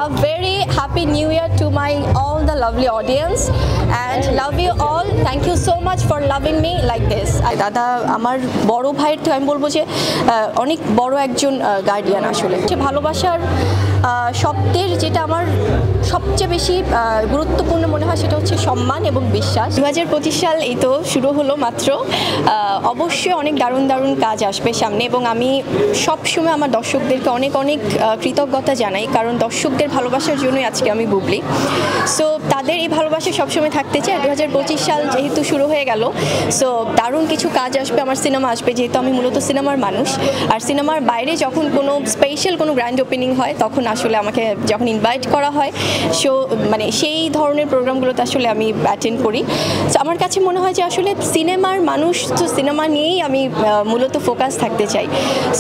A very happy new year to my all the lovely audience and love you all. Thank you so much for loving me like this. দাদা আমার বড় ভাইয়ের তো আমি বলবো যে অনেক বড় একজন গার্ডিয়ান আসলে যে ভালোবাসার শব্দের যেটা আমার সবচেয়ে বেশি গুরুত্বপূর্ণ মনে হয় সেটা হচ্ছে সম্মান এবং বিশ্বাস। 2025 সাল এই তো শুরু হলো মাত্র, অবশ্যই অনেক দারুণ দারুণ কাজ আসবে সামনে এবং আমি সবসময় আমার দর্শকদেরকে অনেক অনেক কৃতজ্ঞতা জানাই, কারণ দর্শকদের ভালোবাসার জন্যই আজকে আমি বুবলি। সো তাদের এই ভালোবাসা সবসময় থাকতে চাই। 2025 সাল যেহেতু শুরু হয়ে গেল, সো দারুণ কিছু কাজ আসবে, আমার সিনেমা আসবে, যেহেতু আমি মূলত সিনেমার মানুষ। আর সিনেমার বাইরে যখন কোনো স্পেশাল কোনো গ্র্যান্ড ওপেনিং হয় তখন আসলে আমাকে যখন ইনভাইট করা হয় মানে সেই ধরনের প্রোগ্রামগুলোতে আসলে আমি অ্যাটেন্ড করি। সো আমার কাছে মনে হয় যে আসলে সিনেমার মানুষ, তো সিনেমা নিয়েই আমি মূলত ফোকাস থাকতে চাই।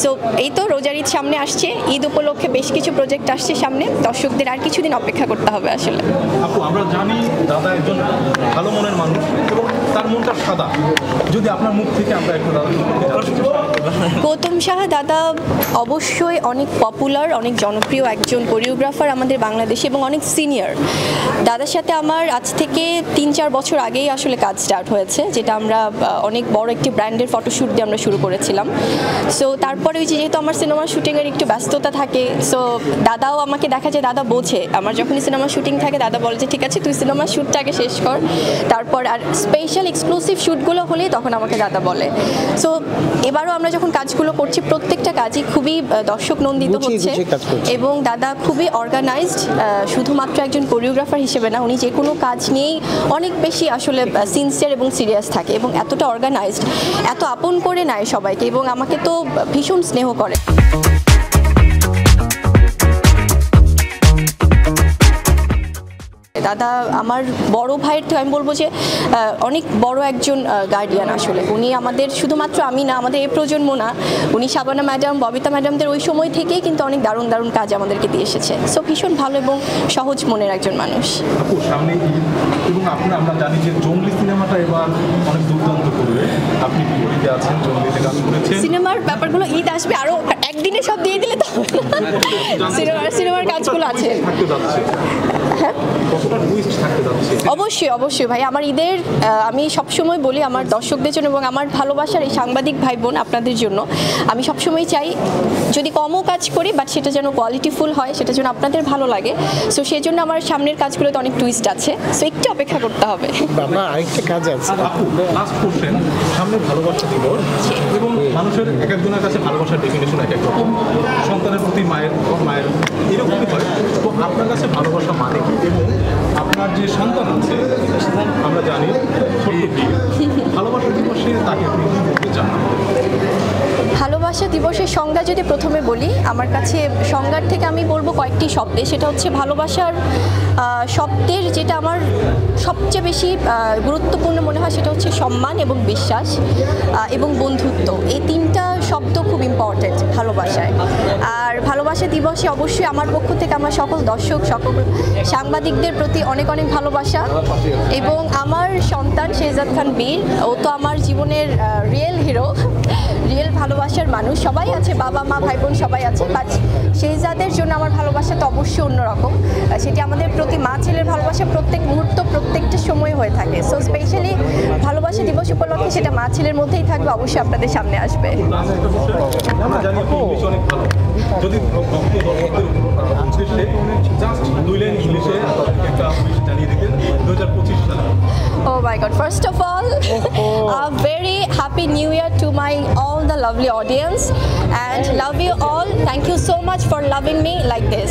সো এই তো রোজার ঈদ সামনে আসছে, ঈদ উপলক্ষে বেশ কিছু প্রজেক্ট আসছে সামনে, দর্শকদের আর কিছুদিন অপেক্ষা করতে হবে আসলে। আপু, আমরা জানি দাদা একজন ভালো মনের মানুষ এবং তার মনটা সাদা। যদি আপনার মুখ থেকে আমরা একটু গৌতম সাহা দাদা অবশ্যই অনেক পপুলার, অনেক জনপ্রিয় একজন কোরিওগ্রাফার আমাদের বাংলাদেশে এবং অনেক সিনিয়র। দাদার সাথে আমার আজ থেকে 3-4 বছর আগেই আসলে কাজ স্টার্ট হয়েছে, যেটা আমরা অনেক বড় একটি ব্র্যান্ডের ফটোশ্যুট দিয়ে আমরা শুরু করেছিলাম। সো তারপরে ওই যেহেতু আমার সিনেমার শুটিংয়ের একটু ব্যস্ততা থাকে, সো দাদাও আমাকে দেখা যায়, দাদা বোঝে আমার যখনই সিনেমার শুটিং থাকে দাদা বলে যে ঠিক আছে তুই সিনেমার শ্যুটটা আগে শেষ কর, তারপর আর স্পেশাল এক্সক্লুসিভ শ্যুটগুলো হলেই তখন আমাকে দাদা বলে। সো এবারও আমরা যখন কাজগুলো করছি প্রত্যেকটা কাজই খুবই দর্শক নন্দিত হচ্ছে এবং দাদা খুবই অর্গানাইজড। শুধুমাত্র একজন কোরিওগ্রাফার হিসেবে না, উনি যে কোনো কাজ নিয়েই অনেক বেশি আসলে সিনসিয়ার এবং সিরিয়াস থাকে এবং এতটা অর্গানাইজড, এত আপন করে নেয় সবাইকে এবং আমাকে তো ভীষণ স্নেহ করে। দাদা আমার বড় ভাইয়ের তো আমি বলবো যে অনেক বড় একজন গার্ডিয়ান আসলে। উনি আমাদের শুধুমাত্র আমি না, আমাদের এই প্রজন্ম না, উনি শাবানা ম্যাডাম, ববিতা ম্যাডামদের ওই সময় থেকেই কিন্তু অনেক দারুণ দারুণ কাজ আমাদেরকে দিয়ে এসেছে। সো ভীষণ ভালো এবং সহজ মনের একজন মানুষ। আপু, সামনে ঈদ এবং আমরা জানি যে জঙ্গলি সিনেমাটা এবার অনেক দুর্দান্ত করবে। আপনি বিপরীতে আছেন, জঙ্গলিতে কাজ করেছেন। সিনেমার ব্যাপারগুলো ঈদ আসবে, আরও একদিনে সব দিয়ে দিলে তো সিনেমার কাজগুলো আছে। হ্যাঁ অবশ্যই অবশ্যই ভাই, আমার ঈদের আমি সবসময় বলি আমার দর্শকদের জন্য এবং আমার ভালোবাসার এই সাংবাদিক ভাই বোন আপনাদের জন্য আমি সবসময় চাই যদি কমও কাজ করি বাট সেটা যেন কোয়ালিটিফুল হয়, সেটা যেন আপনাদের ভালো লাগে। সো সেই জন্য আমার সামনের কাজগুলোতে অনেক টুইস্ট আছে, সো একটু অপেক্ষা করতে হবে। আরেকটা কাজ আছে, লাস্ট কোশ্চেন, সামনে ভালোবাসা দিবস এবং মানুষের এক একজনের কাছে ভালোবাসার ডেফিনেশন এক এক রকম। সন্তানের প্রতি মায়ের এরকমই হয়, তো আপনার কাছে ভালোবাসা মানে কি এবং আপনার যে সন্তান আছে আমরা জানি ছোট্ট ভালোবাসা দিবসে তাকে আপনি কি বলতে চান? ভালোবাসা দিবসের সংজ্ঞা যদি প্রথমে বলি, আমার কাছে সংজ্ঞার থেকে আমি বলবো কয়েকটি শব্দে, সেটা হচ্ছে ভালোবাসার শব্দের যেটা আমার সবচেয়ে বেশি গুরুত্বপূর্ণ মনে হয় সেটা হচ্ছে সম্মান এবং বিশ্বাস এবং বন্ধুত্ব। এই তিনটা শব্দ খুব ইম্পর্টেন্ট ভালোবাসায়। আর ভালোবাসা দিবসে অবশ্যই আমার পক্ষ থেকে আমার সকল দর্শক, সকল সাংবাদিকদের প্রতি অনেক অনেক ভালোবাসা এবং আমার সন্তান শেহজাদ খান বীর, ও তো আমার জীবনের রিয়েল হিরো, রিয়েল ভালোবাসার মানুষ। সবাই আছে, বাবা মা ভাই বোন সবাই আছে, বাট শেহজাদের জন্য আমার ভালোবাসা তো অবশ্যই অন্যরকম। সেটি আমাদের প্রতি মা ছেলের ভালোবাসা প্রত্যেক মুহূর্ত প্রত্যেকটা সময় হয়ে থাকে। সো স্পেশালি ভালোবাসা দিবস উপলক্ষে সেটা মা ছেলের মধ্যেই থাকবে, অবশ্যই আপনাদের সামনে আসবে। Oh my God! First of all, a very happy new year to my all the lovely audience and love you all. Thank you so much for loving me like this.